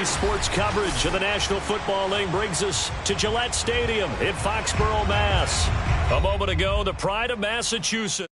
This sports coverage of the National Football League brings us to Gillette Stadium in Foxborough, Mass. A moment ago, the pride of Massachusetts.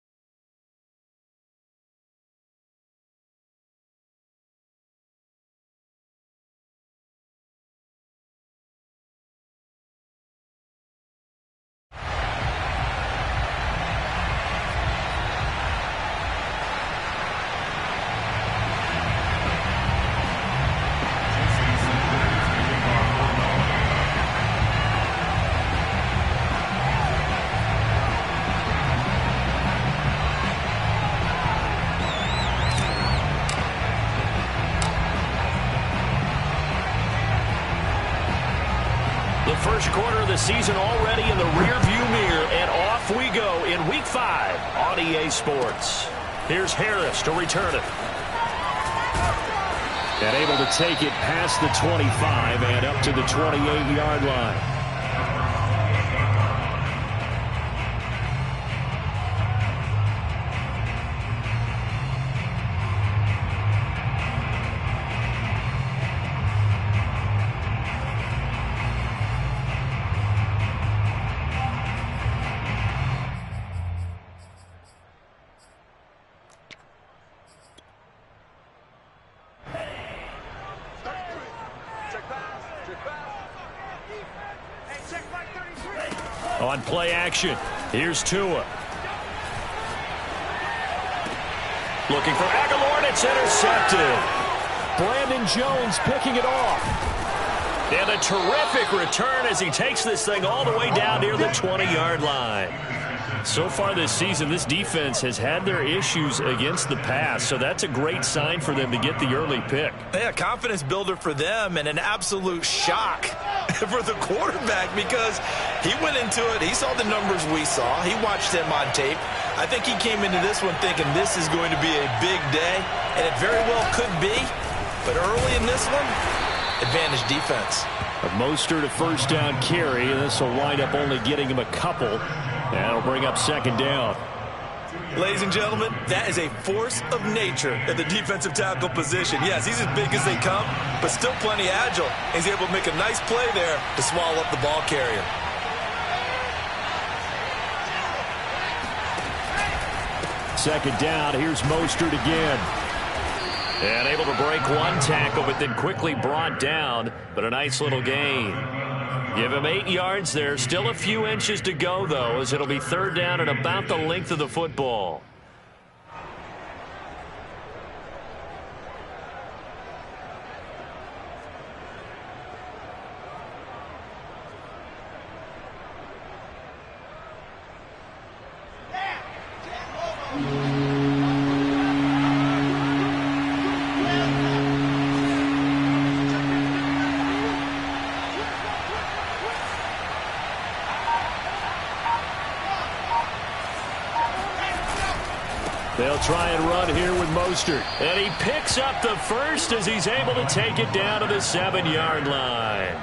First quarter of the season already in the rearview mirror, and off we go in Week 5 on EA Sports. Here's Harris to return it. And able to take it past the 25 and up to the 28-yard line. On play action, here's Tua. Looking for Aguilar, and it's intercepted. Brandon Jones picking it off. And a terrific return as he takes this thing all the way down near the 20-yard line. So far this season, this defense has had their issues against the pass, so that's a great sign for them to get the early pick. Yeah, confidence builder for them and an absolute shock for the quarterback because he went into it. He saw the numbers we saw. He watched them on tape. I think he came into this one thinking this is going to be a big day, and it very well could be. But early in this one, advantage defense. Mostert a first down carry, and this will wind up only getting him a couple. That'll bring up second down. Ladies and gentlemen, that is a force of nature at the defensive tackle position. Yes, he's as big as they come, but still plenty agile. He's able to make a nice play there to swallow up the ball carrier. Second down, here's Mostert again. And able to break one tackle, but then quickly brought down. But a nice little gain. Give him 8 yards there. Still a few inches to go, though, as it'll be third down and about the length of the football. They'll try and run here with Mostert. And he picks up the first as he's able to take it down to the 7-yard line.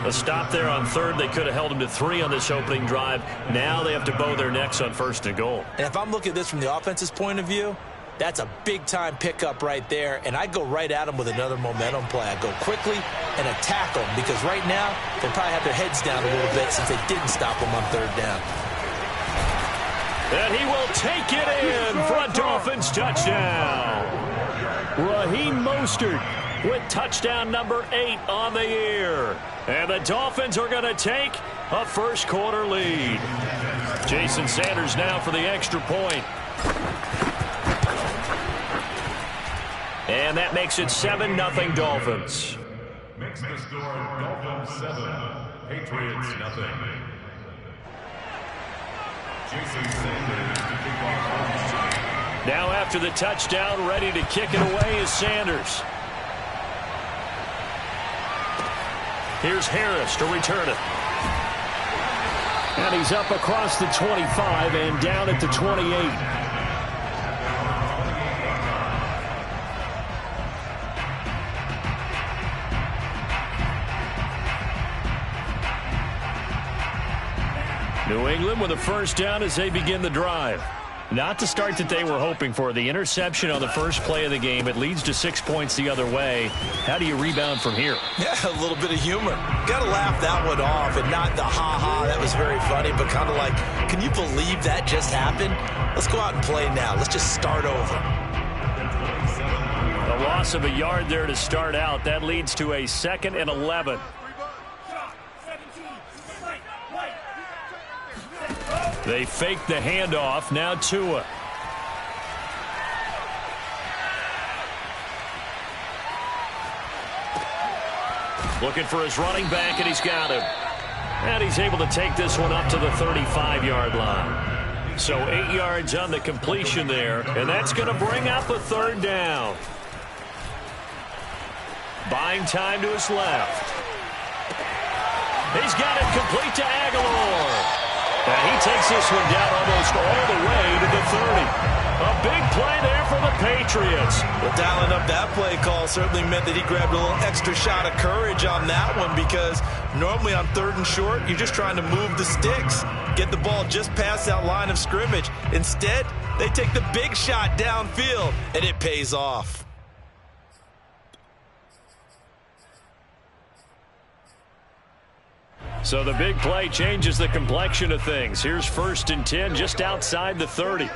A stop there on third. They could have held him to 3 on this opening drive. Now they have to bow their necks on first and goal. And if I'm looking at this from the offense's point of view, that's a big-time pickup right there. And I go right at him with another momentum play. I go quickly and attack them because right now they probably have their heads down a little bit since they didn't stop them on third down. And he will take it in for a Dolphins touchdown. Raheem Mostert with touchdown number 8 on the year. And the Dolphins are going to take a first quarter lead. Jason Sanders now for the extra point. And that makes it 7-0 Dolphins. Makes the score Dolphins 7, Patriots nothing. Now after the touchdown, ready to kick it away is Sanders. Here's Harris to return it. And he's up across the 25 and down at the 28. New England with a first down as they begin the drive. Not the start that they were hoping for. The interception on the first play of the game. It leads to 6 points the other way. How do you rebound from here? Yeah, a little bit of humor. Got to laugh that one off, and not the ha-ha, that was very funny, but kind of like, can you believe that just happened? Let's go out and play now. Let's just start over. A loss of a yard there to start out. That leads to a 2nd and 11. They fake the handoff. Now Tua. Looking for his running back, and he's got him. And he's able to take this one up to the 35-yard line. So 8 yards on the completion there, and that's going to bring up a 3rd down. Buying time to his left. He's got it complete to Aguilar. And he takes this one down almost all the way to the 30. A big play there for the Patriots. Well, dialing up that play call certainly meant that he grabbed a little extra shot of courage on that one, because normally on 3rd and short, you're just trying to move the sticks, get the ball just past that line of scrimmage. Instead, they take the big shot downfield, and it pays off. So the big play changes the complexion of things. Here's 1st and 10 just outside the 30.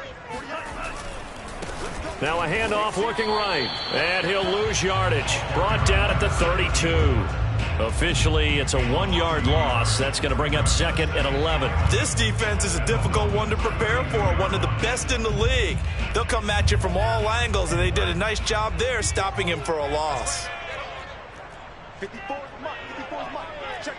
Now a handoff looking right. And he'll lose yardage. Brought down at the 32. Officially, it's a 1-yard loss. That's going to bring up 2nd and 11. This defense is a difficult one to prepare for. One of the best in the league. They'll come at you from all angles, and they did a nice job there stopping him for a loss. 54 mark, 54 mark. Check.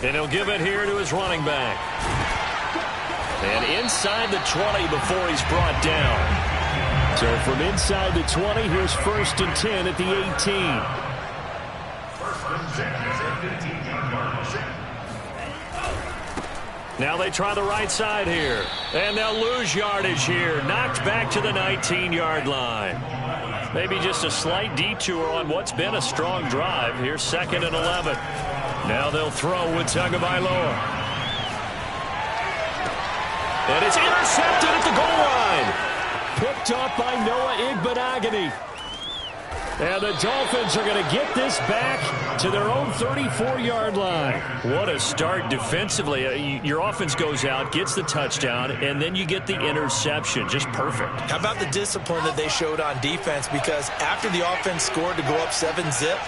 And he'll give it here to his running back. And inside the 20 before he's brought down. So from inside the 20, here's 1st and 10 at the 18. 1st and 10 at 15 yard. Now they try the right side here. And they'll lose yardage here. Knocked back to the 19-yard line. Maybe just a slight detour on what's been a strong drive. Here's 2nd and 11. Now they'll throw with Tagovailoa. And it's intercepted at the goal line. Picked up by Noah Igbinoghene. And the Dolphins are going to get this back to their own 34-yard line. What a start defensively. Your offense goes out, gets the touchdown, and then you get the interception. Just perfect. How about the discipline that they showed on defense? Because after the offense scored to go up 7-zip,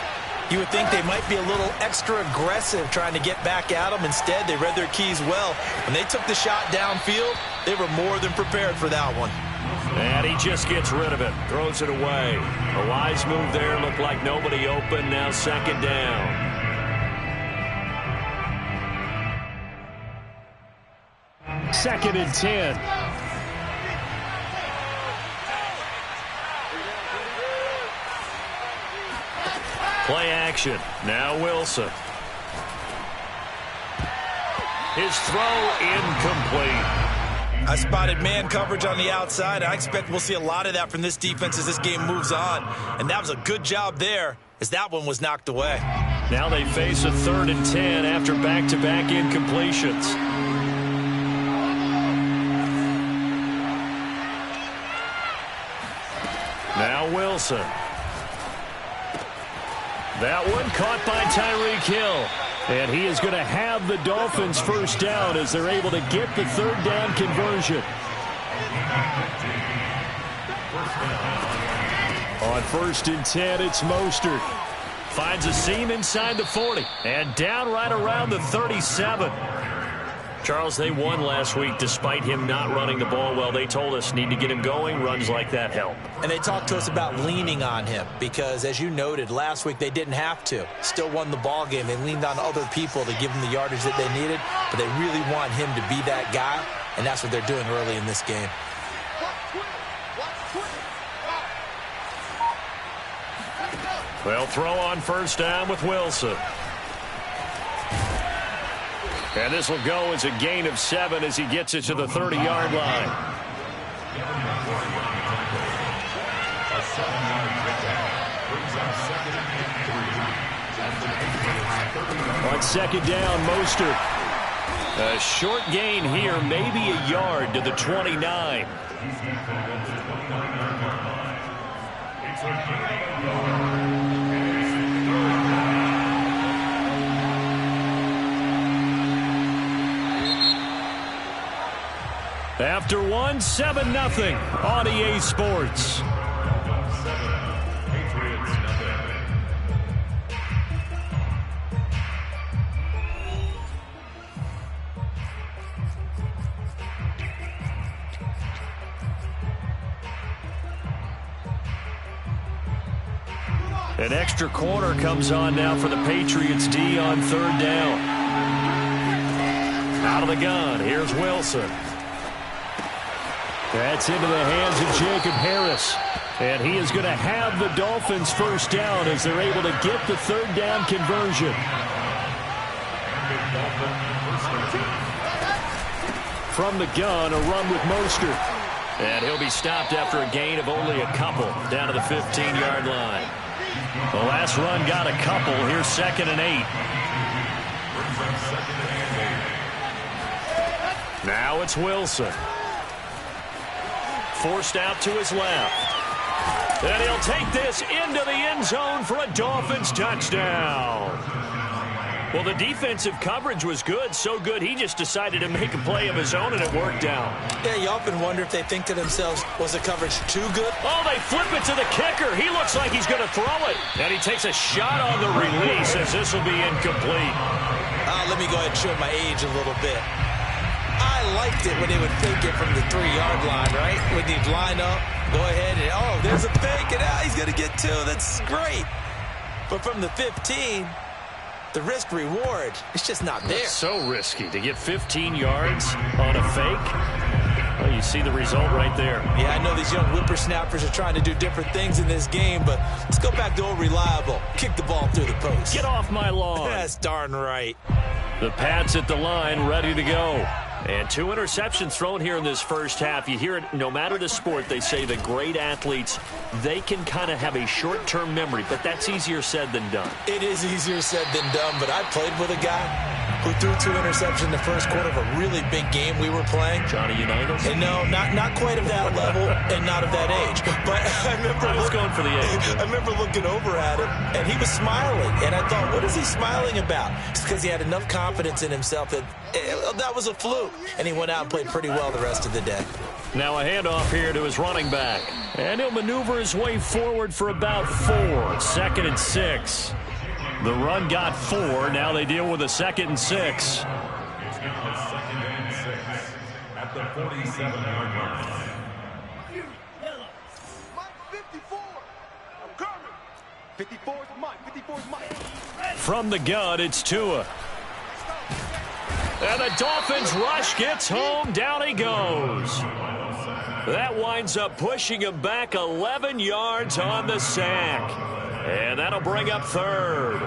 you would think they might be a little extra aggressive trying to get back at them. Instead, they read their keys well. When they took the shot downfield, they were more than prepared for that one. And he just gets rid of it, throws it away. A wise move there, looked like nobody open. Now 2nd down. Second and 10. Play action. Now Wilson. His throw incomplete. I spotted man coverage on the outside. I expect we'll see a lot of that from this defense as this game moves on. And that was a good job there as that one was knocked away. Now they face a 3rd and 10 after back-to-back incompletions. Now Wilson. That one caught by Tyreek Hill. And he is going to have the Dolphins 1st down as they're able to get the 3rd down conversion. On 1st and 10, it's Mostert. Finds a seam inside the 40. And down right around the 37. Charles, they won last week despite him not running the ball well. They told us need to get him going. Runs like that help. And they talked to us about leaning on him because, as you noted, last week they didn't have to. Still won the ball game. They leaned on other people to give them the yardage that they needed, but they really want him to be that guy, and that's what they're doing early in this game. They'll throw on 1st down with Wilson. And this will go as a gain of 7 as he gets it to the 30-yard line. On second down, Mostert. A short gain here, maybe a yard to the 29. After one, 7-0 on EA Sports. An extra corner comes on now for the Patriots D on third down. Out of the gun, here's Wilson. That's into the hands of Jacob Harris. And he is going to have the Dolphins first down as they're able to get the third down conversion. From the gun, a run with Mostert. And he'll be stopped after a gain of only a couple down to the 15-yard line. The last run got a couple. Here's 2nd and 8. Now it's Wilson. Forced out to his left. And he'll take this into the end zone for a Dolphins touchdown. Well, the defensive coverage was good, so good he just decided to make a play of his own, and it worked out. Yeah, you often wonder if they think to themselves, was the coverage too good? Oh, they flip it to the kicker. He looks like he's going to throw it. And he takes a shot on the release as this will be incomplete. Let me go ahead and show my age a little bit. I liked it when they would fake it from the 3-yard line, right? When they'd line up, go ahead, and oh, there's a fake, and he's going to get 2. That's great. But from the 15... the risk-reward, it's just not there. It's so risky to get 15 yards on a fake. Well, you see the result right there. Yeah, I know these young whippersnappers are trying to do different things in this game, but let's go back to old reliable. Kick the ball through the post. Get off my lawn. That's darn right. The Pats at the line, ready to go. And 2 interceptions thrown here in this first half. You hear it, no matter the sport, they say the great athletes, they can kind of have a short-term memory, but that's easier said than done. It is easier said than done, but I played with a guy who threw 2 interceptions in the first quarter of a really big game we were playing. Johnny Unitas? And no, not quite of that level and not of that age. But I remember I was going for the age. I remember looking over at him, and he was smiling. And I thought, what is he smiling about? It's because he had enough confidence in himself that that was a fluke. And he went out and played pretty well the rest of the day. Now a handoff here to his running back. And he'll maneuver his way forward for about 4. 2nd and 6. The run got 4. Now they deal with a 2nd and 6. It's now 2nd and 6 at the 47-yard line. Mike 54. I'm coming. 54 is Mike. 54 is Mike. From the gun, it's Tua. And the Dolphins rush gets home. Down he goes. That winds up pushing him back 11 yards on the sack. And that'll bring up 3rd.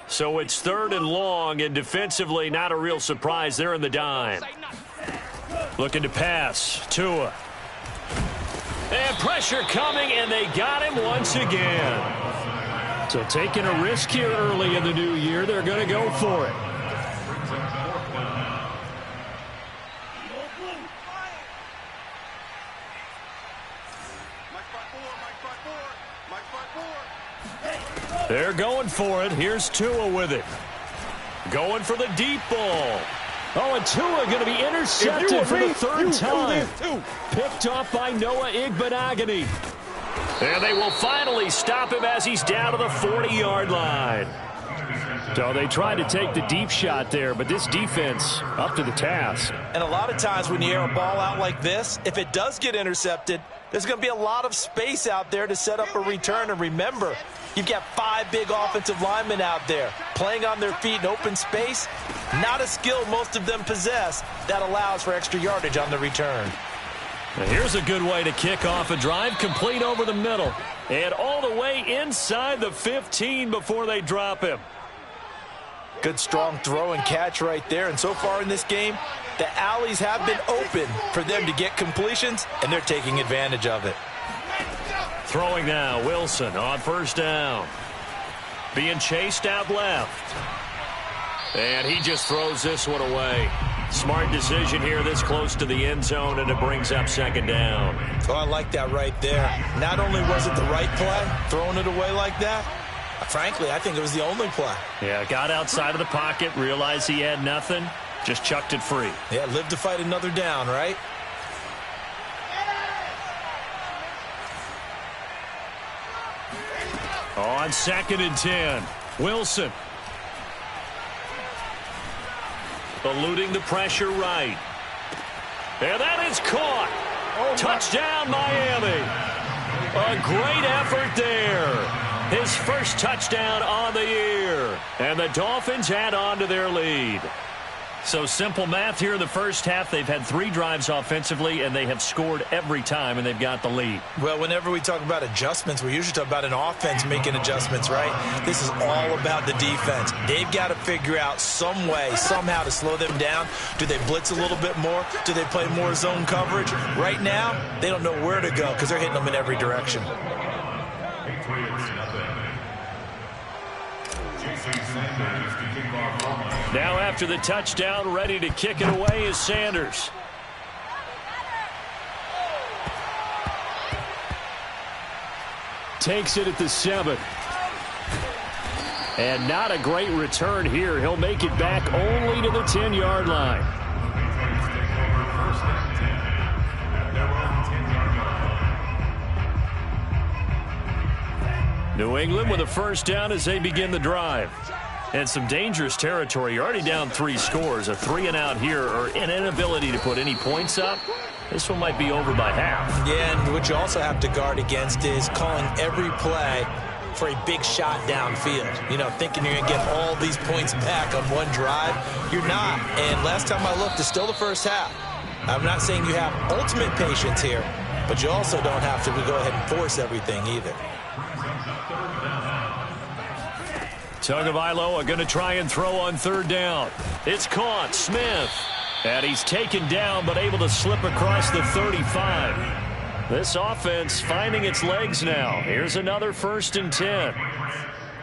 So it's 3rd and long, and defensively not a real surprise. They're in the dime. Looking to pass. Tua. And pressure coming, and they got him once again. So taking a risk here early in the new year, they're going to go for it. They're going for it. Here's Tua with it. Going for the deep ball. Oh, and Tua going to be intercepted for the 3rd time. Picked off by Noah Igbinoghene. And they will finally stop him as he's down to the 40-yard line. So they tried to take the deep shot there, but this defense up to the task. And a lot of times when you air a ball out like this, if it does get intercepted, there's going to be a lot of space out there to set up a return. And remember, you've got 5 big offensive linemen out there playing on their feet in open space. Not a skill most of them possess that allows for extra yardage on the return. Now here's a good way to kick off a drive, complete over the middle. And all the way inside the 15 before they drop him. Good strong throw and catch right there. And so far in this game, the alleys have been open for them to get completions, and they're taking advantage of it. Throwing now, Wilson on first down. Being chased out left. And he just throws this one away. Smart decision here this close to the end zone, and it brings up second down. Oh, I like that right there. Not only was it the right play, throwing it away like that, frankly, I think it was the only play. Yeah, got outside of the pocket, realized he had nothing, just chucked it free. Yeah, live to fight another down, right? On 2nd and 10, Wilson. Eluding the pressure right. And that is caught. Touchdown, Miami. A great effort there. His first touchdown on the year. And the Dolphins add on to their lead. So simple math here in the first half. They've had 3 drives offensively, and they have scored every time, and they've got the lead. Well, whenever we talk about adjustments, we usually talk about an offense making adjustments, right? This is all about the defense. They've got to figure out some way, somehow to slow them down. Do they blitz a little bit more? Do they play more zone coverage? Right now, they don't know where to go because they're hitting them in every direction. Now after the touchdown, ready to kick it away is Sanders. Takes it at the 7. And not a great return here. He'll make it back only to the 10-yard line. New England with a first down as they begin the drive. And some dangerous territory. You're already down 3 scores. A 3-and-out here, or an inability to put any points up. This one might be over by half. Yeah, and what you also have to guard against is calling every play for a big shot downfield. You know, thinking you're going to get all these points back on one drive. You're not. And last time I looked, it's still the first half. I'm not saying you have ultimate patience here, but you also don't have to go ahead and force everything either. Tagovailoa are going to try and throw on 3rd down. It's caught. Smith. And he's taken down but able to slip across the 35. This offense finding its legs now. Here's another 1st and 10.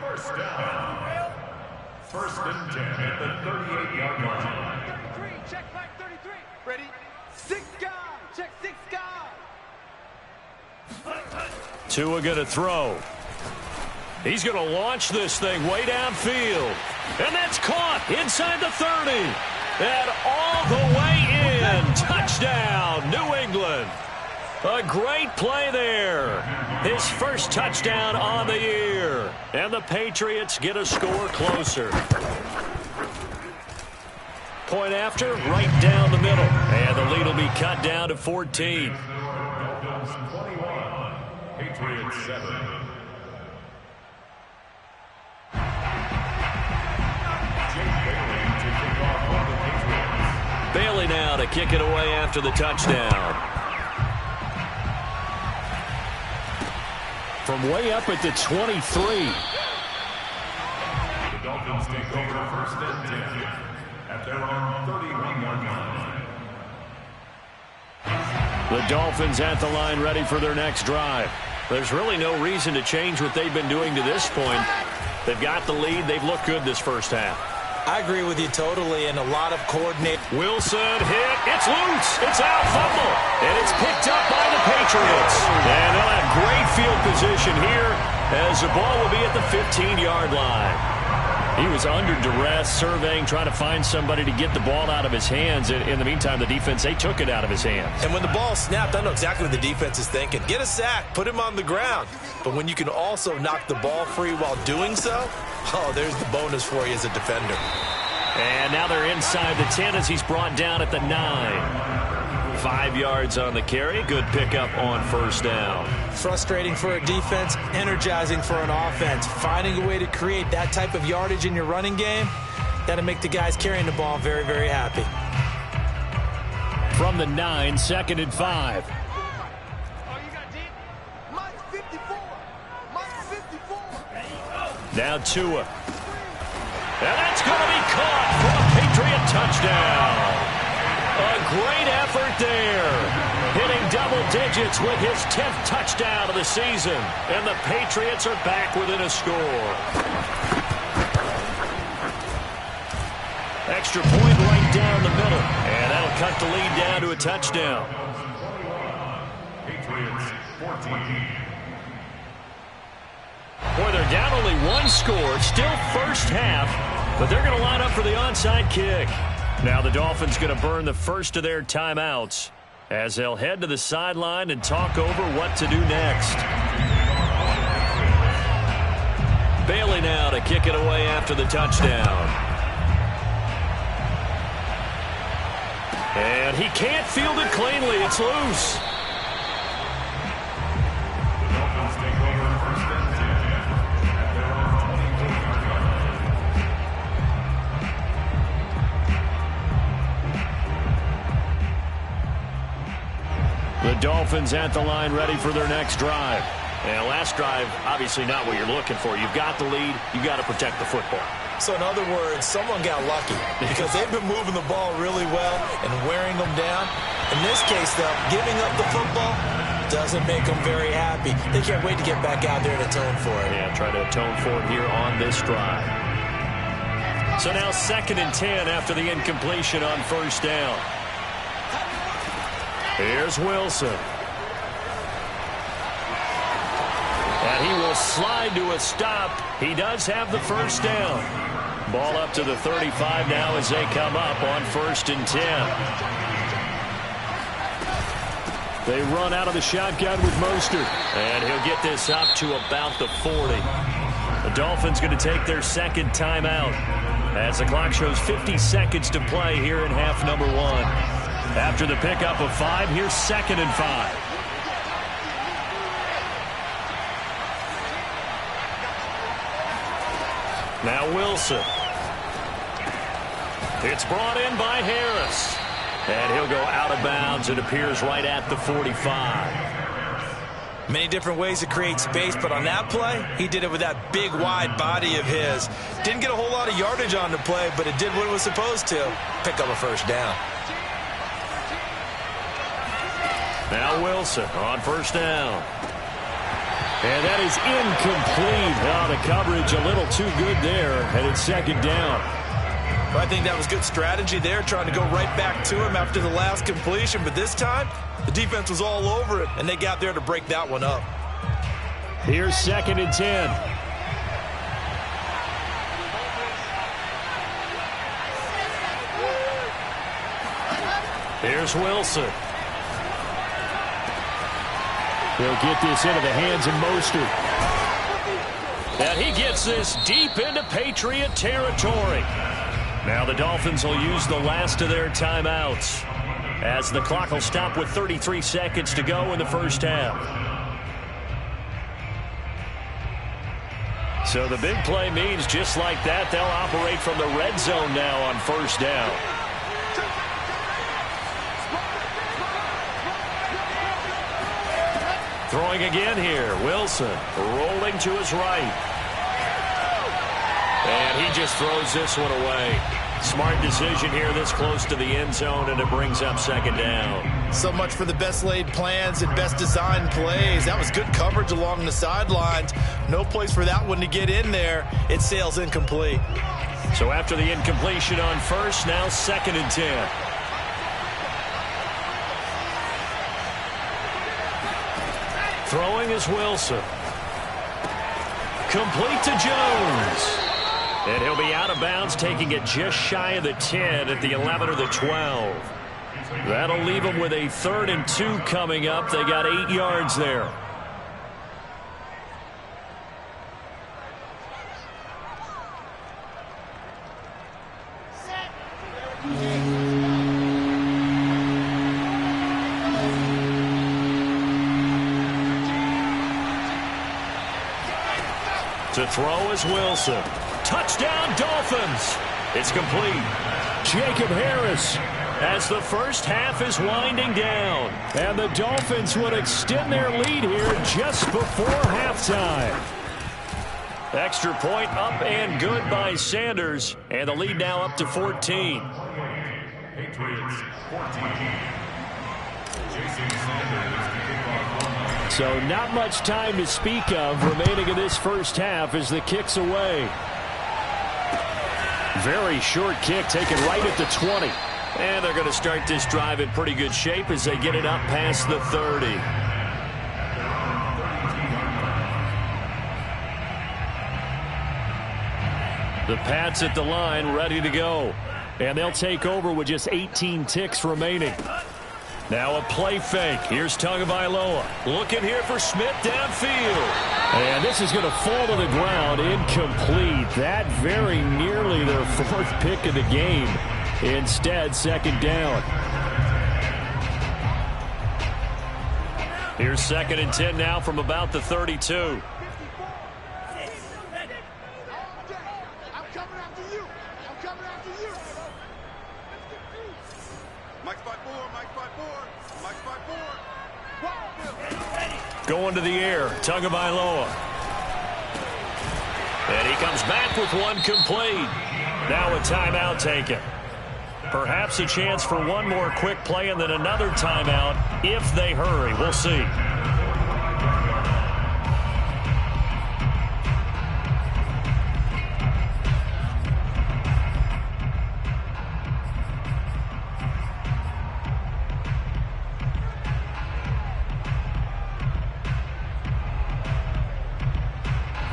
First down. 1st and 10 at the 38-yard line. 33, check back 33. Ready? 6 guys. Check 6 guys. Tua going to throw. He's going to launch this thing way downfield. And that's caught inside the 30. And all the way in. Touchdown, New England. A great play there. His first touchdown on the year. And the Patriots get a score closer. Point after, right down the middle. And the lead will be cut down to 14. Dolphins 21, Patriots 7. Bailey now to kick it away after the touchdown. From way up at the 23. The Dolphins take over 1st and 10 at their own 31-yard line. The Dolphins at the line ready for their next drive. There's really no reason to change what they've been doing to this point. They've got the lead. They've looked good this first half. I agree with you totally, and a lot of coordinate. Wilson hit. It's loose. It's out. Fumble. And it's picked up by the Patriots. And they'll have great field position here as the ball will be at the 15-yard line. He was under duress, surveying, trying to find somebody to get the ball out of his hands. In the meantime, the defense, they took it out of his hands. And when the ball snapped, I know exactly what the defense is thinking. Get a sack, put him on the ground. But when you can also knock the ball free while doing so, oh, there's the bonus for you as a defender. And now they're inside the 10 as he's brought down at the 9. 5 yards on the carry. Good pickup on first down. Frustrating for a defense, energizing for an offense. Finding a way to create that type of yardage in your running game, that'll make the guys carrying the ball very, very happy. From the 9, 2nd and 5. Oh, you got deep? Mike 54. Mike 54. Now Tua. And that's going to be caught for a Patriot touchdown. A great effort there. Hitting double digits with his 10th touchdown of the season. And the Patriots are back within a score. Extra point right down the middle. And that'll cut the lead down to a touchdown. Patriots 14. Boy, they're down only one score. Still first half, but they're going to line up for the onside kick. Now the Dolphins going to burn the first of their timeouts as they'll head to the sideline and talk over what to do next. Bailey now to kick it away after the touchdown. And he can't field it cleanly. It's loose. The Dolphins take over first and 10 at their own 24-yard line. The Dolphins at the line ready for their next drive. And last drive, obviously not what you're looking for. You've got the lead. You've got to protect the football. So in other words, someone got lucky because they've been moving the ball really well and wearing them down. In this case, though, giving up the football doesn't make them very happy. They can't wait to get back out there and atone for it. Yeah, try to atone for it here on this drive. So now 2nd and 10 after the incompletion on first down. Here's Wilson. And he will slide to a stop. He does have the first down. Ball up to the 35 now as they come up on 1st and 10. They run out of the shotgun with Mostert. And he'll get this up to about the 40. The Dolphins going to take their 2nd timeout as the clock shows 50 seconds to play here in half number 1. After the pickup of 5, here's 2nd and 5. Now Wilson. It's brought in by Harris. And he'll go out of bounds. It appears right at the 45. Many different ways to create space, but on that play, he did it with that big, wide body of his. Didn't get a whole lot of yardage on the play, but it did what it was supposed to. Pick up a first down. Now Wilson on first down. And that is incomplete. Oh, the coverage a little too good there, and it's 2nd down. Well, I think that was good strategy there, trying to go right back to him after the last completion. But this time, the defense was all over it, and they got there to break that one up. Here's 2nd and 10. Here's Wilson. He'll get this into the hands of Mostert. And he gets this deep into Patriot territory. Now the Dolphins will use the last of their timeouts as the clock will stop with 33 seconds to go in the first half. So the big play means just like that, they'll operate from the red zone now on first down. Throwing again here, Wilson rolling to his right. And he just throws this one away. Smart decision here this close to the end zone, and it brings up 2nd down. So much for the best laid plans and best designed plays. That was good coverage along the sidelines. No place for that one to get in there. It sails incomplete. So after the incompletion on first, now 2nd and 10. Throwing is Wilson. Complete to Jones. And he'll be out of bounds, taking it just shy of the 10 at the 11 or the 12. That'll leave them with a 3rd and 2 coming up. They got 8 yards there. To throw is Wilson. Touchdown, Dolphins. It's complete. Jacob Harris as the first half is winding down. And the Dolphins would extend their lead here just before halftime. Extra point up and good by Sanders. And the lead now up to 14. Patriots 14. So not much time to speak of remaining in this first half as the kick's away. Very short kick taken right at the 20. And they're going to start this drive in pretty good shape as they get it up past the 30. The Pats at the line ready to go. And they'll take over with just 18 ticks remaining. Now a play fake. Here's Tagovailoa. Looking here for Smith downfield. And this is going to fall to the ground. Incomplete. That very nearly their fourth pick of the game. Instead, second down. Here's 2nd and 10 now from about the 32. Going to the air, Tagovailoa. And he comes back with one complete. Now a timeout taken. Perhaps a chance for one more quick play and then another timeout if they hurry. We'll see.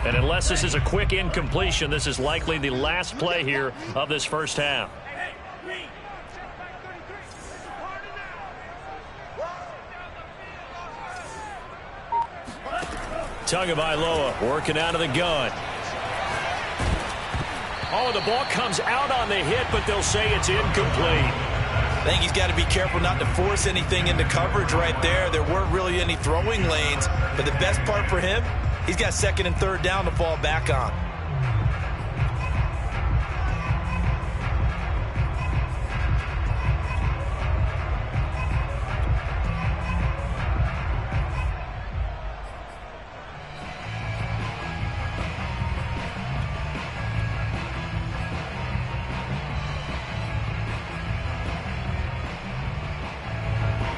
And unless this is a quick incompletion, this is likely the last play here of this first half. Tagovailoa working out of the gun. Oh, the ball comes out on the hit, but they'll say it's incomplete. I think he's got to be careful not to force anything into coverage right there. There weren't really any throwing lanes, but the best part for him, he's got 2nd and 3rd down to fall back on.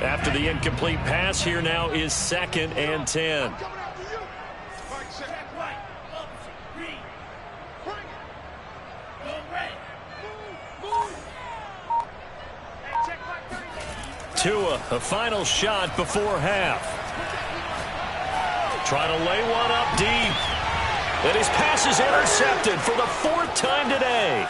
After the incomplete pass, here now is 2nd and 10. Tua, a final shot before half. Trying to lay one up deep. And his pass is intercepted for the 4th time today.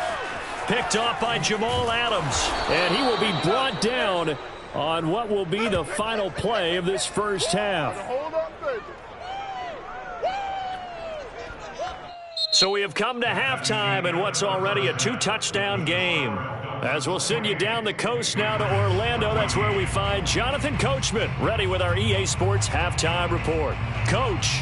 Picked off by Jamal Adams. And he will be brought down on what will be the final play of this first half. So we have come to halftime in what's already a 2-touchdown game. As we'll send you down the coast now to Orlando, that's where we find Jonathan Coachman ready with our EA Sports Halftime Report. Coach.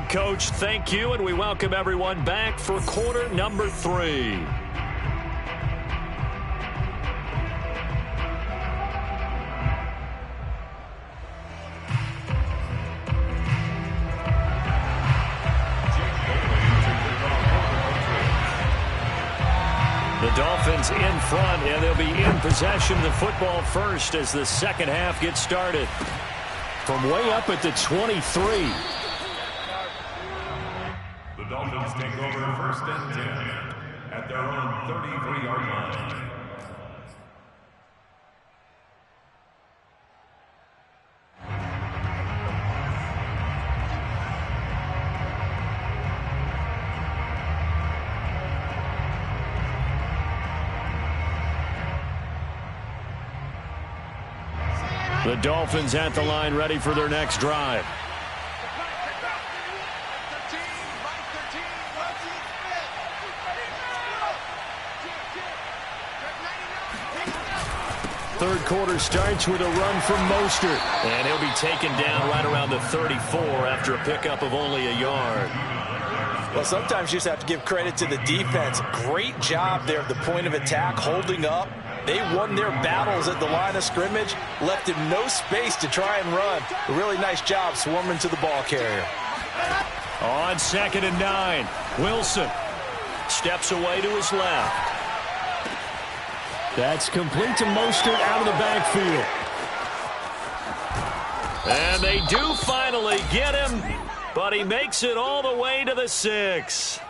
Coach, thank you, and we welcome everyone back for quarter number 3. The Dolphins in front, and they'll be in possession of the football first as the second half gets started. From way up at the 23. The Dolphins take over 1st and 10 at their own 33-yard line. The Dolphins at the line ready for their next drive. Third quarter starts with a run from Mostert. And he'll be taken down right around the 34 after a pickup of only a yard. Well, sometimes you just have to give credit to the defense. Great job there at the point of attack, holding up. They won their battles at the line of scrimmage, left him no space to try and run. A really nice job swarming to the ball carrier. On 2nd and 9, Wilson steps away to his left. That's complete to Mostert out of the backfield. And they do finally get him, but he makes it all the way to the 6.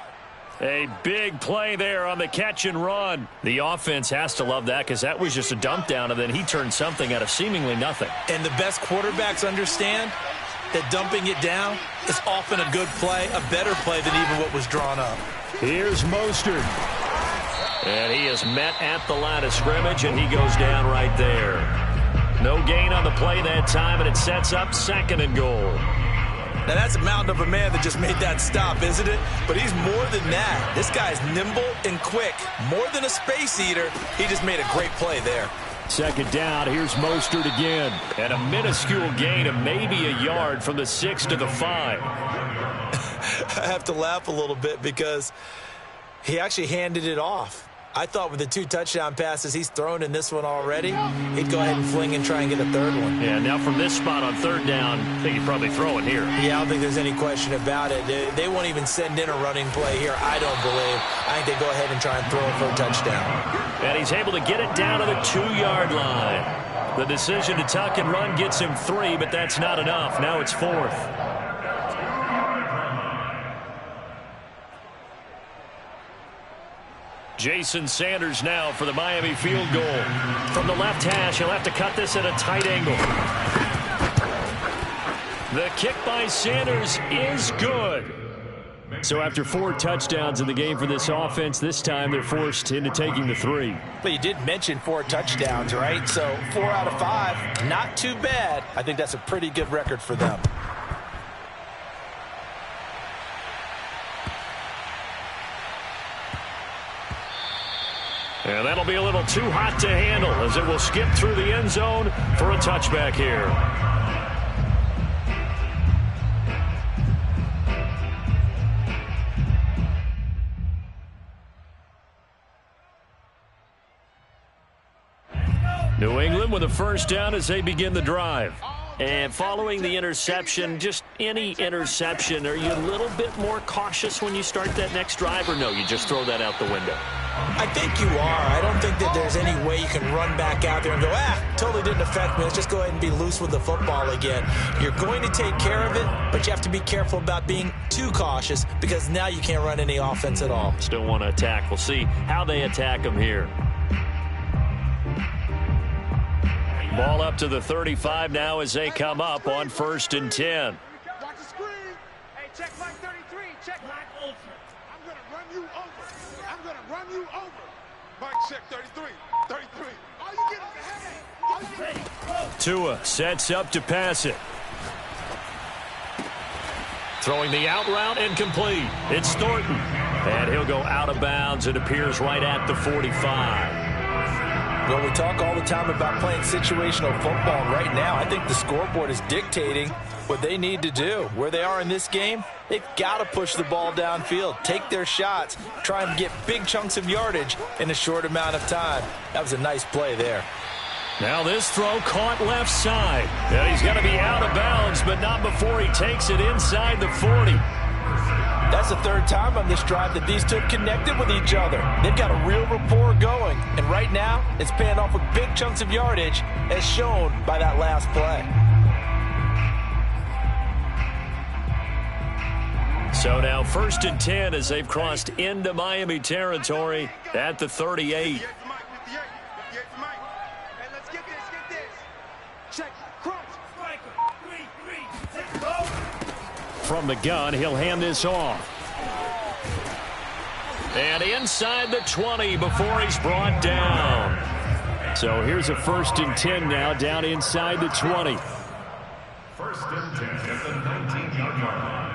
A big play there on the catch and run. The offense has to love that because that was just a dump down, and then he turned something out of seemingly nothing. And the best quarterbacks understand that dumping it down is often a good play, a better play than even what was drawn up. Here's Mostert. And he is met at the line of scrimmage, and he goes down right there. No gain on the play that time, and it sets up 2nd and goal. Now, that's a mountain of a man that just made that stop, isn't it? But he's more than that. This guy's nimble and quick. More than a space eater, he just made a great play there. 2nd down, here's Mostert again. And a minuscule gain of maybe a yard from the 6 to the 5. I have to laugh a little bit because he actually handed it off. I thought with the 2 touchdown passes he's thrown in this one already, he'd go ahead and fling and try and get a 3rd one. Yeah, now from this spot on 3rd down, I think he'd probably throw it here. Yeah, I don't think there's any question about it. They won't even send in a running play here, I don't believe. I think they go ahead and try and throw it for a touchdown. And he's able to get it down to the 2-yard line. The decision to tuck and run gets him 3, but that's not enough. Now it's 4th. Jason Sanders now for the Miami field goal. From the left hash, he'll have to cut this at a tight angle. The kick by Sanders is good. So after 4 touchdowns in the game for this offense, this time they're forced into taking the 3. But you did mention 4 touchdowns, right? So 4 out of 5, not too bad. I think that's a pretty good record for them. And that'll be a little too hot to handle as it will skip through the end zone for a touchback here. New England with a 1st down as they begin the drive. And following the interception, just any interception, are you a little bit more cautious when you start that next drive, or no, you just throw that out the window? I think you are. I don't think that there's any way you can run back out there and go, totally didn't affect me. Let's just go ahead and be loose with the football again. You're going to take care of it, but you have to be careful about being too cautious because now you can't run any offense at all. Still want to attack. We'll see how they attack them here. Ball up to the 35 now as they come up on 1st and 10. Watch the screen. Hey, check line 33. Check line over. I'm going to run you over. I'm going to run you over. Mike, check 33. 33. All you get is a headache. Tua sets up to pass it. Throwing the out route incomplete. It's Thornton. And he'll go out of bounds. It appears right at the 45. Well, we talk all the time about playing situational football. Right now, I think the scoreboard is dictating what they need to do. Where they are in this game, they've got to push the ball downfield, take their shots, try and get big chunks of yardage in a short amount of time. That was a nice play there. Now this throw caught left side. And he's going to be out of bounds, but not before he takes it inside the 40. That's the 3rd time on this drive that these two connected with each other. They've got a real rapport going. And right now, it's paying off with big chunks of yardage, as shown by that last play. So now 1st and 10 as they've crossed into Miami territory at the 38. 58 for Mike. Hey, let's get this. Check. Crunch. Striker. 3, 3, 6, go. From the gun, he'll hand this off. And inside the 20 before he's brought down. So here's a 1st and 10 now, down inside the 20. 1st and 10 at the 19-yard line.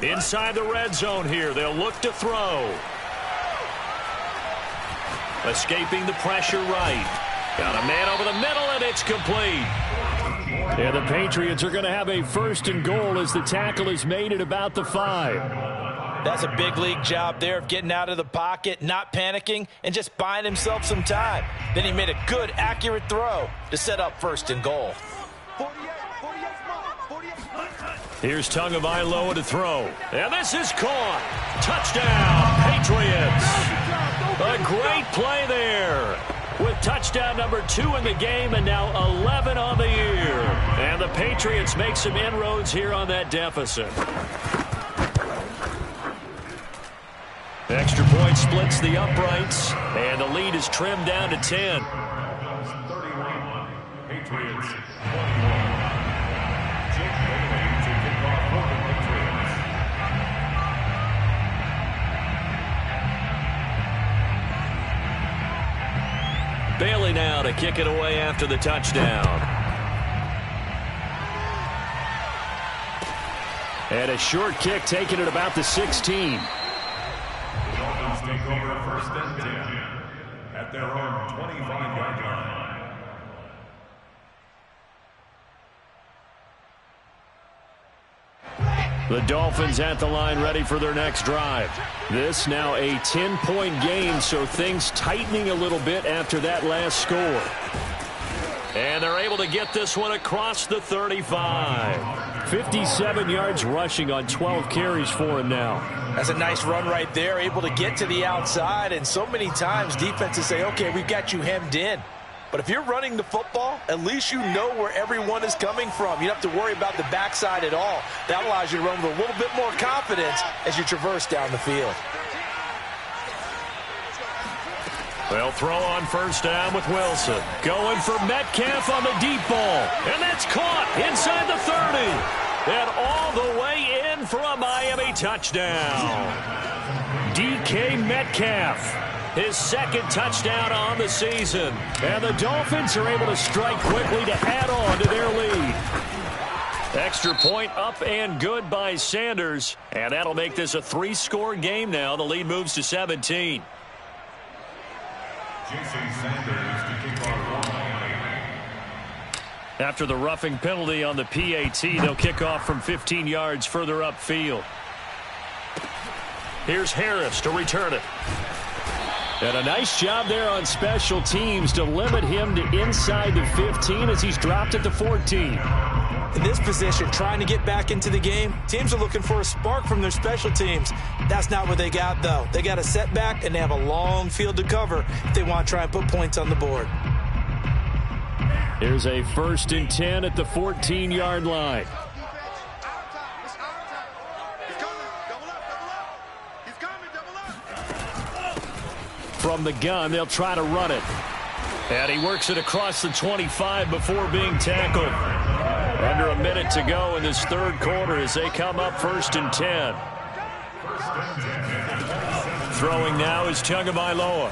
Inside the red zone here, they'll look to throw. Escaping the pressure right. Got a man over the middle, and it's complete. And the Patriots are going to have a 1st and goal as the tackle is made at about the 5. That's a big league job there of getting out of the pocket, not panicking, and just buying himself some time. Then he made a good, accurate throw to set up 1st and goal. Here's Tagovailoa to throw. And this is caught. Touchdown, Patriots. A great play there. With touchdown number 2 in the game and now 11 on the year. And the Patriots make some inroads here on that deficit. Extra point splits the uprights, and the lead is trimmed down to 10. 31, Patriots 21. Jake Bailey to kick off for the Patriots. Bailey now to kick it away after the touchdown. And a short kick taken at about the 16. Dolphins take over 1st and 10 at their own 25-yard line. The Dolphins at the line ready for their next drive. This now a 10-point game, so things tightening a little bit after that last score. And they're able to get this one across the 35. 57 yards rushing on 12 carries for him now. That's a nice run right there, able to get to the outside, and so many times defenses say, okay, we've got you hemmed in. But if you're running the football, at least you know where everyone is coming from. You don't have to worry about the backside at all. That allows you to run with a little bit more confidence as you traverse down the field. They'll throw on 1st down with Wilson. Going for Metcalf on the deep ball. And that's caught inside the 30. And all the way in for a Miami touchdown. DK Metcalf. His 2nd touchdown on the season. And the Dolphins are able to strike quickly to add on to their lead. Extra point up and good by Sanders. And that'll make this a 3-score game now. The lead moves to 17. Jason Sanders to kick off for Miami. After the roughing penalty on the PAT, they'll kick off from 15 yards further upfield. Here's Harris to return it. And a nice job there on special teams to limit him to inside the 15 as he's dropped at the 14. In this position, trying to get back into the game, teams are looking for a spark from their special teams. That's not what they got, though. They got a setback, and they have a long field to cover if they want to try and put points on the board. Here's a 1st and 10 at the 14-yard line. From the gun, they'll try to run it. And he works it across the 25 before being tackled. Under a minute to go in this 3rd quarter as they come up 1st and 10. Throwing now is Tagovailoa.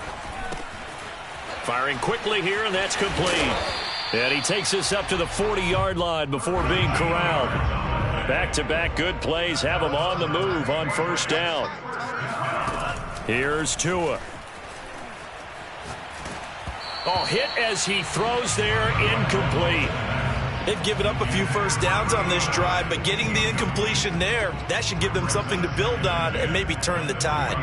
Firing quickly here, and that's complete. And he takes this up to the 40-yard line before being corralled. Back-to-back good plays have him on the move on 1st down. Here's Tua. Oh, hit as he throws there, incomplete. They've given up a few 1st downs on this drive, but getting the incompletion there, that should give them something to build on and maybe turn the tide.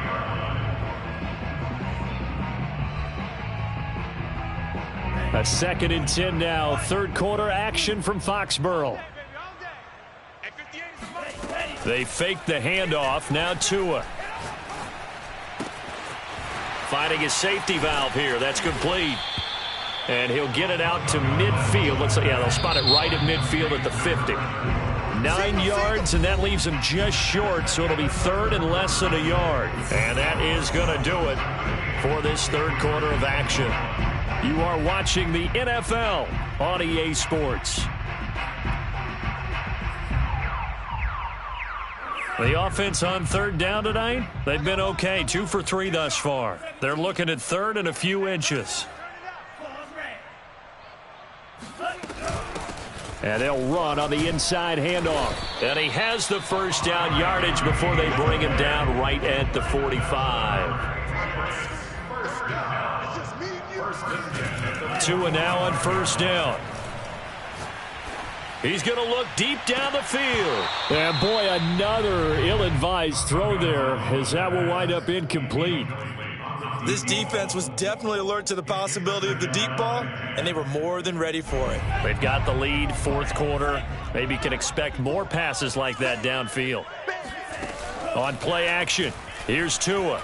A 2nd and 10 now. 3rd quarter action from Foxborough. They fake the handoff. Now Tua. Finding his safety valve here. That's complete. And he'll get it out to midfield. They'll spot it right at midfield at the 50. 9 yards, and that leaves him just short, so it'll be 3rd and less than a yard. And that is going to do it for this 3rd quarter of action. You are watching the NFL on EA Sports. The offense on 3rd down tonight, they've been okay. 2 for 3 thus far. They're looking at 3rd and a few inches. And they'll run on the inside handoff. And he has the 1st down yardage before they bring him down right at the 45. Tua now on first down. He's going to look deep down the field. And boy, another ill-advised throw there, as that will wind up incomplete. This defense was definitely alert to the possibility of the deep ball, and they were more than ready for it. They've got the lead, fourth quarter. Maybe can expect more passes like that downfield. On play action, here's Tua.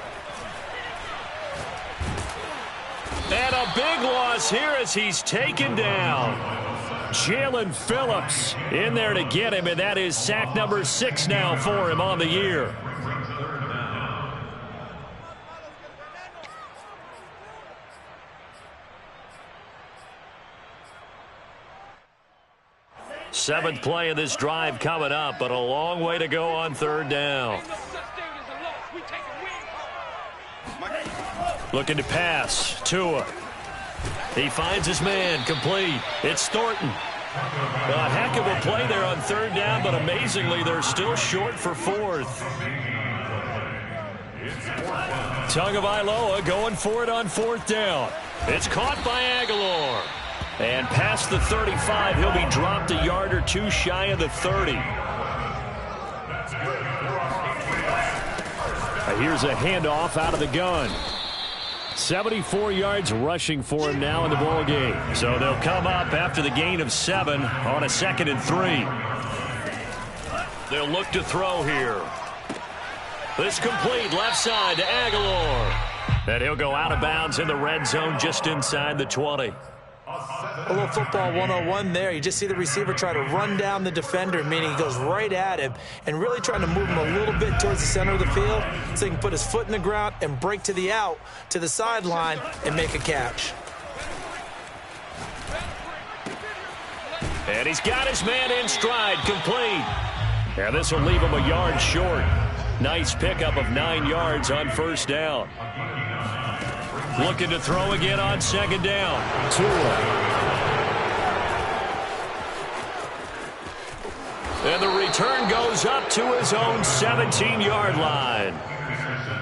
And a big loss here as he's taken down. Jalen Phillips in there to get him, and that is sack number 6 now for him on the year. Seventh play of this drive coming up, but a long way to go on third down. Looking to pass. Tua. He finds his man. Complete. It's Thornton. A heck of a play there on third down, but amazingly, they're still short for fourth. Tagovailoa going for it on fourth down. It's caught by Aguilar. And past the 35, he'll be dropped a yard or two shy of the 30. Here's a handoff out of the gun. 74 yards rushing for him now in the ball game. So they'll come up after the gain of 7 on a 2nd and 3. They'll look to throw here. This complete left side to Aguilar. And he'll go out of bounds in the red zone just inside the 20. A little football 101 there. You just see the receiver try to run down the defender, meaning he goes right at him and really trying to move him a little bit towards the center of the field so he can put his foot in the ground and break to the out, to the sideline, and make a catch. And he's got his man in stride, complete. And this will leave him a yard short. Nice pickup of 9 yards on first down. Looking to throw again on 2nd down. Tua. And the return goes up to his own 17-yard line.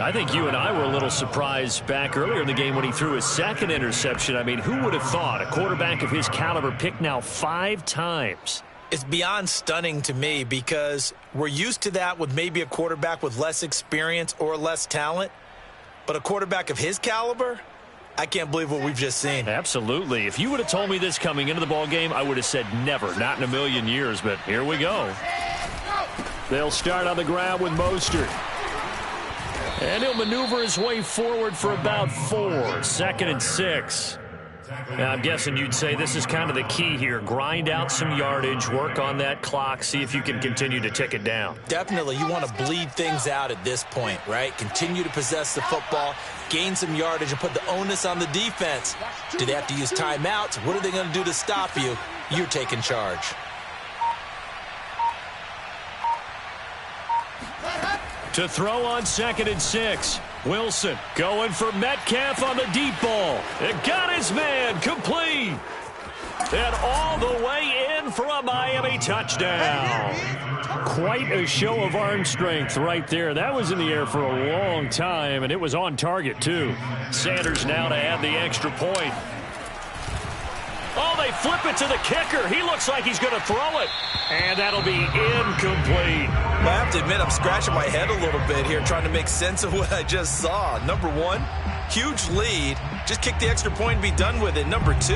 I think you and I were a little surprised back earlier in the game when he threw his 2nd interception. I mean, who would have thought a quarterback of his caliber picked now 5 times? It's beyond stunning to me because we're used to that with maybe a quarterback with less experience or less talent. But a quarterback of his caliber, I can't believe what we've just seen. Absolutely. If you would have told me this coming into the ball game, I would have said never, not in a million years. But here we go. They'll start on the ground with Mostert. And he'll maneuver his way forward for about 4. 2nd and 6. Now, I'm guessing you'd say this is kind of the key here. Grind out some yardage, work on that clock, see if you can continue to tick it down. Definitely. You want to bleed things out at this point, right? Continue to possess the football, gain some yardage, and put the onus on the defense. Do they have to use timeouts? What are they going to do to stop you? You're taking charge. To throw on 2nd and 6. Wilson going for Metcalf on the deep ball. It got his man, complete. And all the way in for a Miami touchdown. Quite a show of arm strength right there. That was in the air for a long time, and it was on target, too. Sanders now to add the extra point. Oh, they flip it to the kicker. He looks like he's going to throw it. And that'll be incomplete. Well, I have to admit, I'm scratching my head a little bit here trying to make sense of what I just saw. Number 1, huge lead. Just kick the extra point and be done with it. Number 2,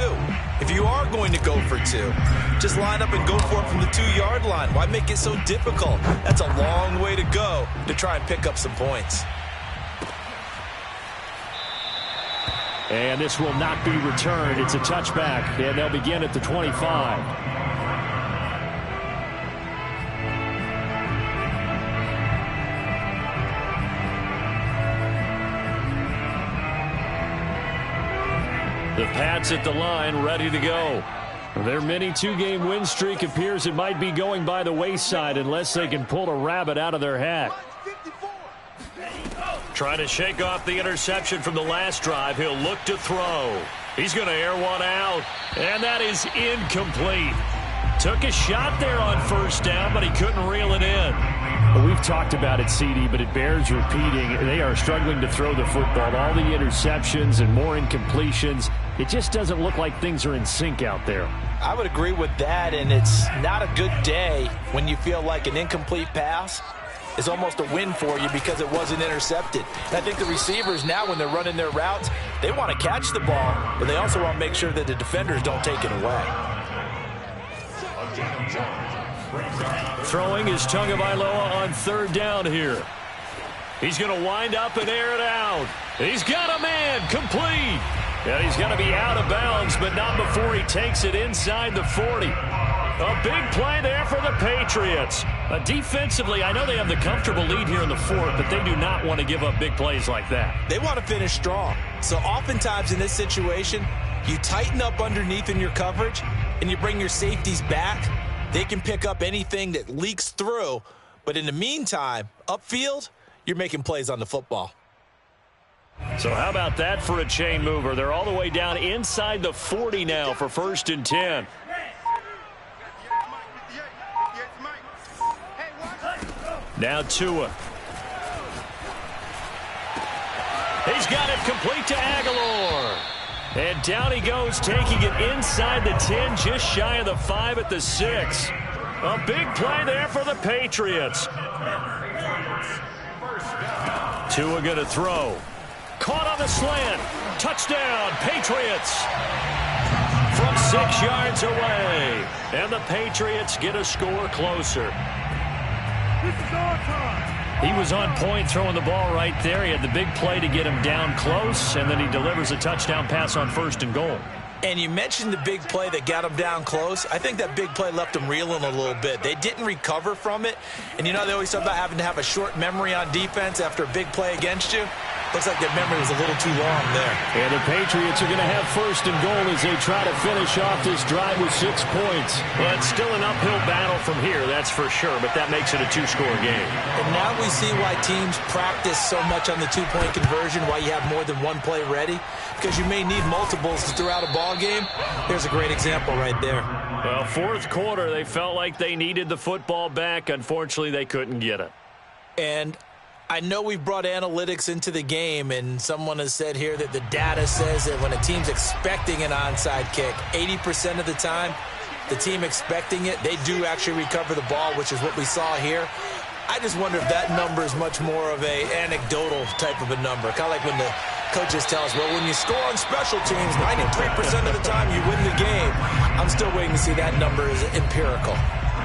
if you are going to go for 2, just line up and go for it from the 2-yard line. Why make it so difficult? That's a long way to go to try and pick up some points. And this will not be returned. It's a touchback, and they'll begin at the 25. The Pats at the line, ready to go. Their mini 2-game win streak appears it might be going by the wayside unless they can pull a rabbit out of their hat. Trying to shake off the interception from the last drive. He'll look to throw. He's going to air one out, and that is incomplete. Took a shot there on first down, but he couldn't reel it in. Well, we've talked about it, CD, but it bears repeating. They are struggling to throw the football. All the interceptions and more incompletions. It just doesn't look like things are in sync out there. I would agree with that, and it's not a good day when you feel like an incomplete pass is almost a win for you because it wasn't intercepted. And I think the receivers now, when they're running their routes, they want to catch the ball, but they also want to make sure that the defenders don't take it away. Throwing is Tagovailoa on third down here. He's going to wind up and air it out. He's got a man, complete. And he's going to be out of bounds, but not before he takes it inside the 40. A big play there for the Patriots. Defensively, I know they have the comfortable lead here in the fourth, but they do not want to give up big plays like that. They want to finish strong. So oftentimes in this situation, you tighten up underneath in your coverage, and you bring your safeties back. They can pick up anything that leaks through. But in the meantime, upfield, you're making plays on the football. So how about that for a chain mover? They're all the way down inside the 40 now for 1st and 10. Now Tua. He's got it complete to Aguilar. And down he goes, taking it inside the 10, just shy of the 5 at the 6. A big play there for the Patriots. Tua going to throw. Caught on the slant. Touchdown, Patriots. From 6 yards away. And the Patriots get a score closer. He was on point throwing the ball right there. He had the big play to get him down close, and then he delivers a touchdown pass on 1st and goal. And you mentioned the big play that got him down close. I think that big play left him reeling a little bit. They didn't recover from it. And you know they always talk about having to have a short memory on defense after a big play against you. Looks like that memory was a little too long there. And the Patriots are going to have 1st and goal as they try to finish off this drive with 6 points. Well, it's still an uphill battle from here, that's for sure, but that makes it a 2-score game. And now we see why teams practice so much on the 2-point conversion, why you have more than one play ready, because you may need multiples to throw out a ball game. There's a great example right there. Well, 4th quarter, they felt like they needed the football back. Unfortunately, they couldn't get it. And I know we've brought analytics into the game, and someone has said here that the data says that when a team's expecting an onside kick, 80% of the time, the team expecting it, they do actually recover the ball, which is what we saw here. I just wonder if that number is much more of a anecdotal type of a number. Kind of like when the coaches tell us, well, when you score on special teams, 93% of the time you win the game. I'm still waiting to see that number is empirical.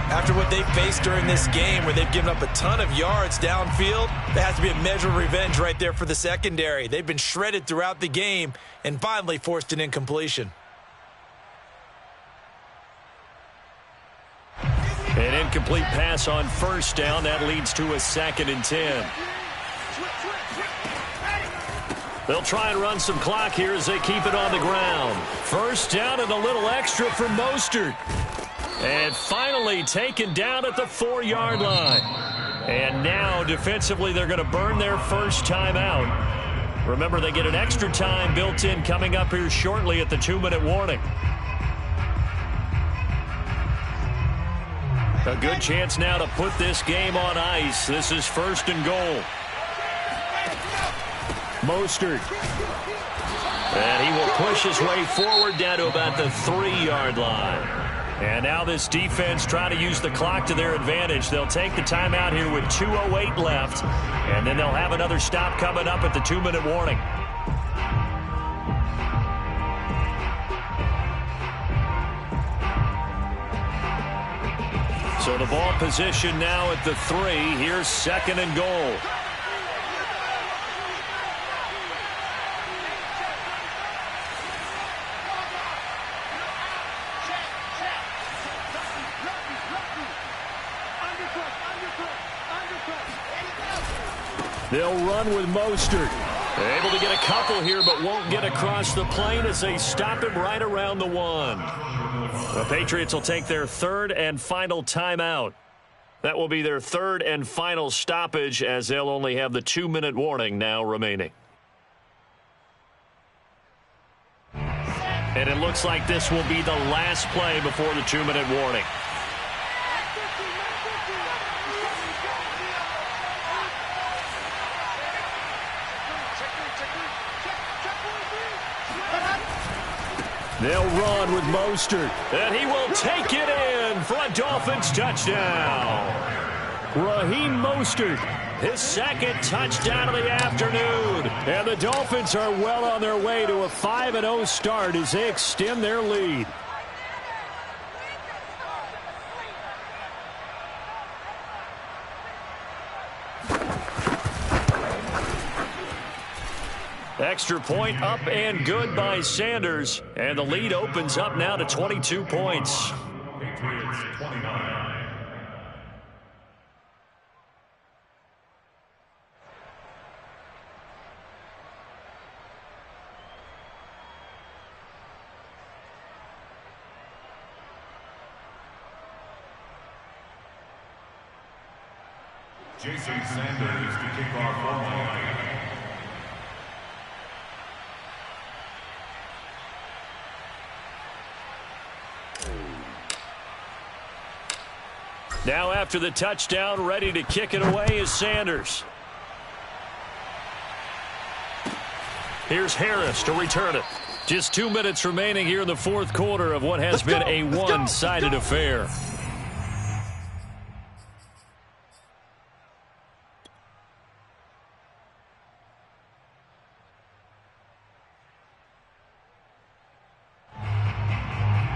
After what they faced during this game where they've given up a ton of yards downfield, there has to be a measure of revenge right there for the secondary. They've been shredded throughout the game and finally forced an incompletion. An incomplete pass on 1st down. That leads to a 2nd and 10. They'll try and run some clock here as they keep it on the ground. 1st down and a little extra for Mostert. And finally taken down at the 4-yard line. And now defensively they're going to burn their first timeout. Remember, they get an extra time built in coming up here shortly at the 2-minute warning. A good chance now to put this game on ice. This is 1st and goal. Mostert. And he will push his way forward down to about the 3-yard line. And now this defense trying to use the clock to their advantage. They'll take the timeout here with 2:08 left. And then they'll have another stop coming up at the 2-minute warning. So the ball position now at the 3. Here's 2nd and goal. They'll run with Mostert. Able to get a couple here, but won't get across the plane as they stop him right around the 1. The Patriots will take their 3rd and final timeout. That will be their 3rd and final stoppage as they'll only have the 2-minute warning now remaining. And it looks like this will be the last play before the 2-minute warning. They'll run with Mostert. And he will take it in for a Dolphins touchdown. Raheem Mostert, his second touchdown of the afternoon. And the Dolphins are well on their way to a 5-0 start as they extend their lead. Extra point up and good by Sanders. And the lead opens up now to 22 points. Patriots 29. Jason Sanders to kick off for Miami. Now after the touchdown, ready to kick it away is Sanders. Here's Harris to return it. Just 2 minutes remaining here in the fourth quarter of what has been a one-sided affair.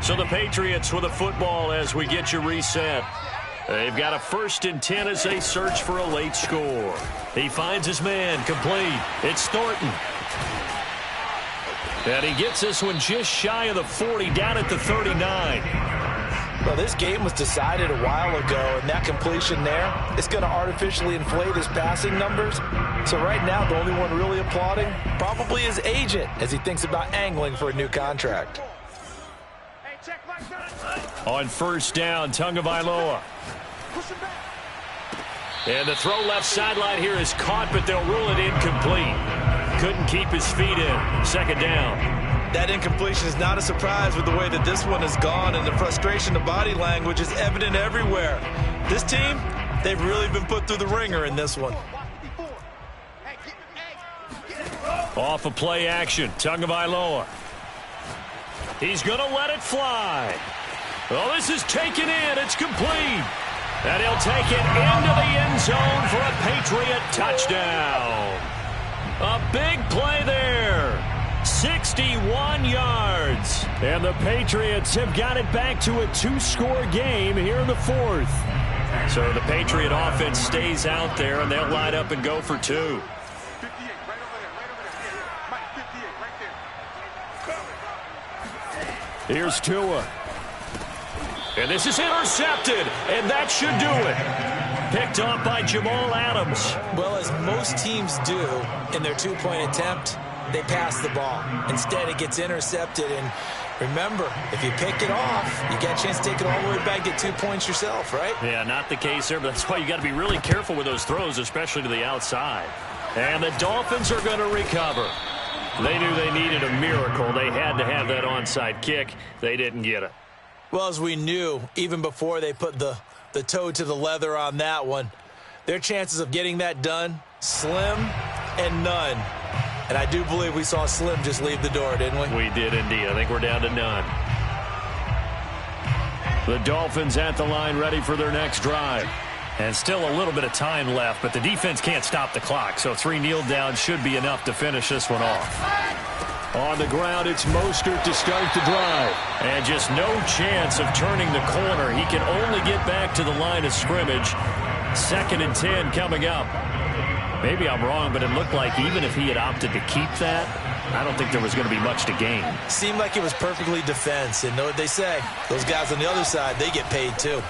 So the Patriots with a football as we get you reset. They've got a 1st and 10 as they search for a late score. He finds his man, complete. It's Thornton. And he gets this one just shy of the 40, down at the 39. Well, this game was decided a while ago, and that completion there, it's going to artificially inflate his passing numbers. So right now, the only one really applauding probably his agent as he thinks about angling for a new contract. On 1st down, Tagovailoa. And the throw left sideline here is caught, but they'll rule it incomplete. Couldn't keep his feet in. 2nd down. That incompletion is not a surprise with the way that this one has gone, and the frustration of body language is evident everywhere. This team, they've really been put through the ringer in this one. Off of play action, Tagovailoa. He's going to let it fly. Well, this is taken in. It's complete. And he'll take it into the end zone for a Patriot touchdown. A big play there. 61 yards. And the Patriots have got it back to a 2-score game here in the 4th. So the Patriot offense stays out there, and they'll line up and go for 2. Here's Tua. And this is intercepted, and that should do it. Picked off by Jamal Adams. Well, as most teams do in their 2-point attempt, they pass the ball. Instead, it gets intercepted, and remember, if you pick it off, you get a chance to take it all the way back, get 2 points yourself, right? Yeah, not the case there, but that's why you got to be really careful with those throws, especially to the outside. And the Dolphins are going to recover. They knew they needed a miracle. They had to have that onside kick. They didn't get it. Well, as we knew, even before they put the toe to the leather on that one, their chances of getting that done, slim and none. And I do believe we saw Slim just leave the door, didn't we? We did indeed. I think we're down to none. The Dolphins at the line ready for their next drive. And still a little bit of time left, but the defense can't stop the clock, so 3 kneel downs should be enough to finish this one off. On the ground, it's Mostert to start the drive. And just no chance of turning the corner. He can only get back to the line of scrimmage. 2nd and 10 coming up. Maybe I'm wrong, but it looked like even if he had opted to keep that, I don't think there was going to be much to gain. Seemed like it was perfectly defense. And know what they say, those guys on the other side, they get paid too.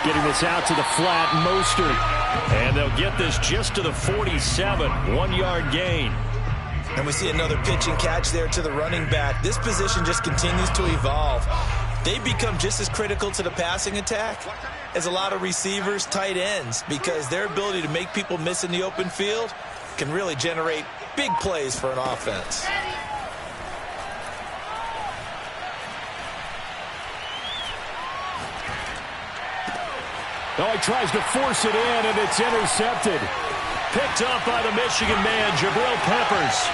Getting this out to the flat, Mostert. And they'll get this just to the 47. 1-yard gain. And we see another pitch and catch there to the running back. This position just continues to evolve. They become just as critical to the passing attack as a lot of receivers, tight ends, because their ability to make people miss in the open field can really generate big plays for an offense. Oh, he tries to force it in, and it's intercepted. Picked up by the Michigan man, Jabril Peppers.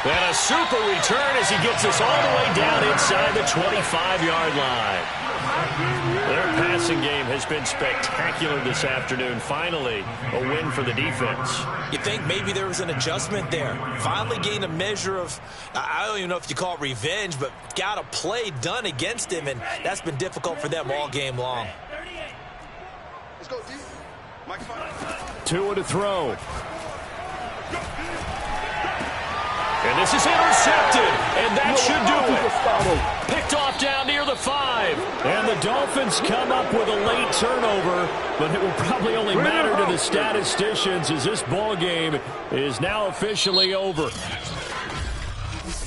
And a super return as he gets us all the way down inside the 25-yard line. Their passing game has been spectacular this afternoon. Finally, a win for the defense. You think maybe there was an adjustment there. Finally gained a measure of, I don't even know if you call it revenge, but got a play done against him, and that's been difficult for them all game long. Let's go, D. Mike, Tua to throw. And this is intercepted, and that should do it. Picked off down near the 5. And the Dolphins come up with a late turnover, but it will probably only matter to the statisticians as this ball game is now officially over.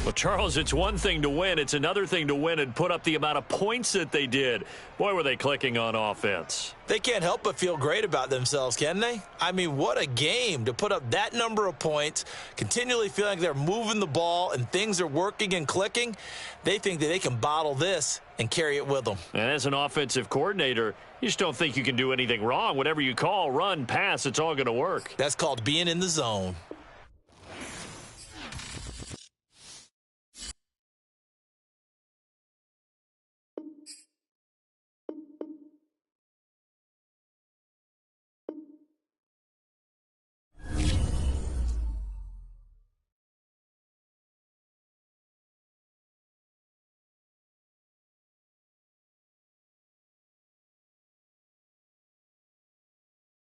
Well, Charles, it's one thing to win. It's another thing to win and put up the amount of points that they did. Boy, were they clicking on offense. They can't help but feel great about themselves, can they? I mean, what a game to put up that number of points, continually feeling like they're moving the ball and things are working and clicking. They think that they can bottle this and carry it with them. And as an offensive coordinator, you just don't think you can do anything wrong. Whatever you call, run, pass, it's all going to work. That's called being in the zone.